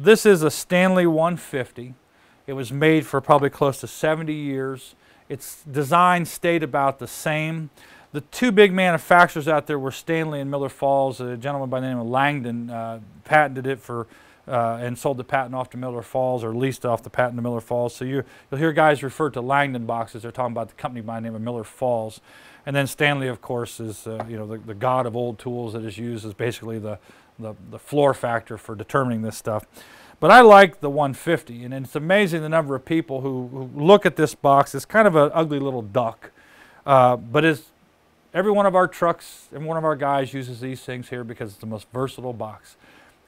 This is a Stanley 150. It was made for probably close to 70 years. Its design stayed about the same. The two big manufacturers out there were Stanley and Miller Falls. A gentleman by the name of Langdon patented it for and sold the patent off to Miller Falls, or leased off the patent to Miller Falls. So you'll hear guys refer to Langdon boxes. They're talking about the company by the name of Miller Falls. And then Stanley, of course, is you know, the god of old tools that is used as basically the floor factor for determining this stuff. But I like the 150, and it's amazing the number of people who look at this box. It's kind of an ugly little duck, but every one of our trucks, every one of our guys uses these things here because it's the most versatile box.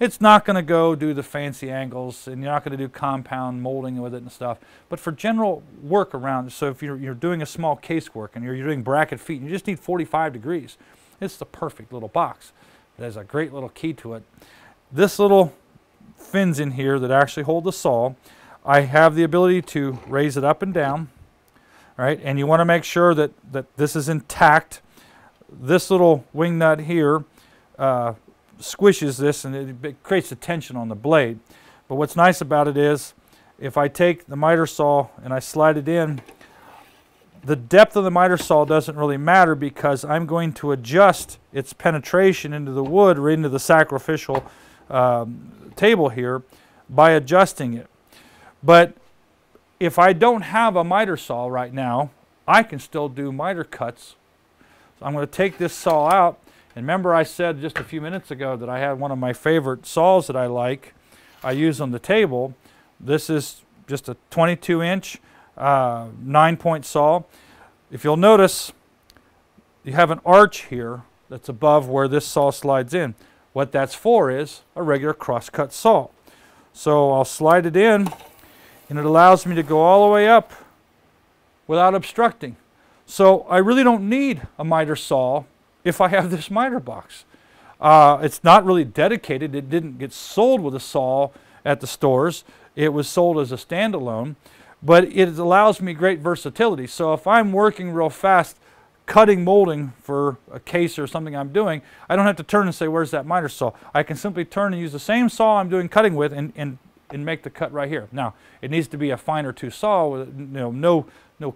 It's not going to go do the fancy angles, and you're not going to do compound molding with it and stuff. But for general work around, so if you're doing a small case work and you're doing bracket feet and you just need 45 degrees, it's the perfect little box. It has a great little key to it. This little fins in here that actually hold the saw, I have the ability to raise it up and down, right? And you want to make sure that this is intact. This little wing nut here squishes this, and it creates a tension on the blade. But what's nice about it is, if I take the miter saw and I slide it in, the depth of the miter saw doesn't really matter, because I'm going to adjust its penetration into the wood or into the sacrificial table here by adjusting it. But if I don't have a miter saw right now, I can still do miter cuts. So I'm going to take this saw out. And remember, I said just a few minutes ago that I had one of my favorite saws that I like. I use on the table. This is just a 22-inch 9-point saw. If you'll notice, you have an arch here that's above where this saw slides in. What that's for is a regular cross-cut saw. So I'll slide it in, and it allows me to go all the way up without obstructing. So I really don't need a miter saw if I have this miter box. It's not really dedicated. It didn't get sold with a saw at the stores. It was sold as a standalone, but it allows me great versatility. So if I'm working real fast, cutting molding for a case or something I'm doing, I don't have to turn and say, where's that miter saw? I can simply turn and use the same saw I'm doing cutting with and make the cut right here. Now, it needs to be a finer tooth saw with no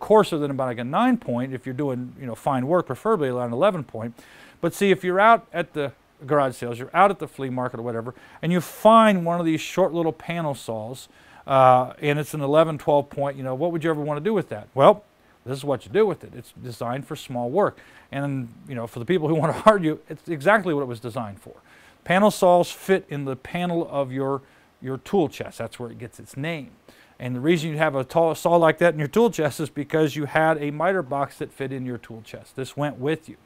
coarser than about like a 9-point if you're doing fine work, preferably around 11-point. But see, if you're out at the garage sales, you're out at the flea market or whatever, and you find one of these short little panel saws, and it's an 11, 12-point, what would you ever want to do with that? Well, this is what you do with it. It's designed for small work. And for the people who want to argue, it's exactly what it was designed for. Panel saws fit in the panel of your tool chest. That's where it gets its name. And the reason you have a saw like that in your tool chest is because you had a miter box that fit in your tool chest. This went with you.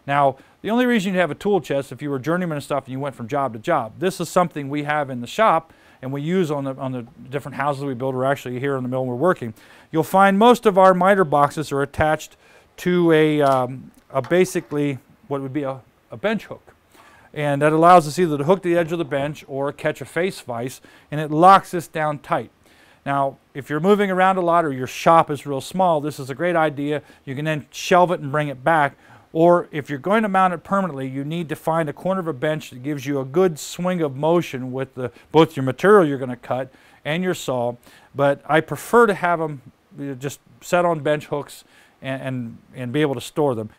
Now, the only reason you have a tool chest, if you were journeyman and stuff and you went from job to job, this is something we have in the shop and we use on the different houses we build, or actually here in the mill we're working. You'll find most of our miter boxes are attached to a basically what would be a bench hook. And that allows us either to hook the edge of the bench or catch a face vise, and it locks this down tight. Now, if you're moving around a lot or your shop is real small, this is a great idea. You can then shelve it and bring it back. Or if you're going to mount it permanently, you need to find a corner of a bench that gives you a good swing of motion with both your material you're going to cut and your saw. But I prefer to have them just set on bench hooks and be able to store them.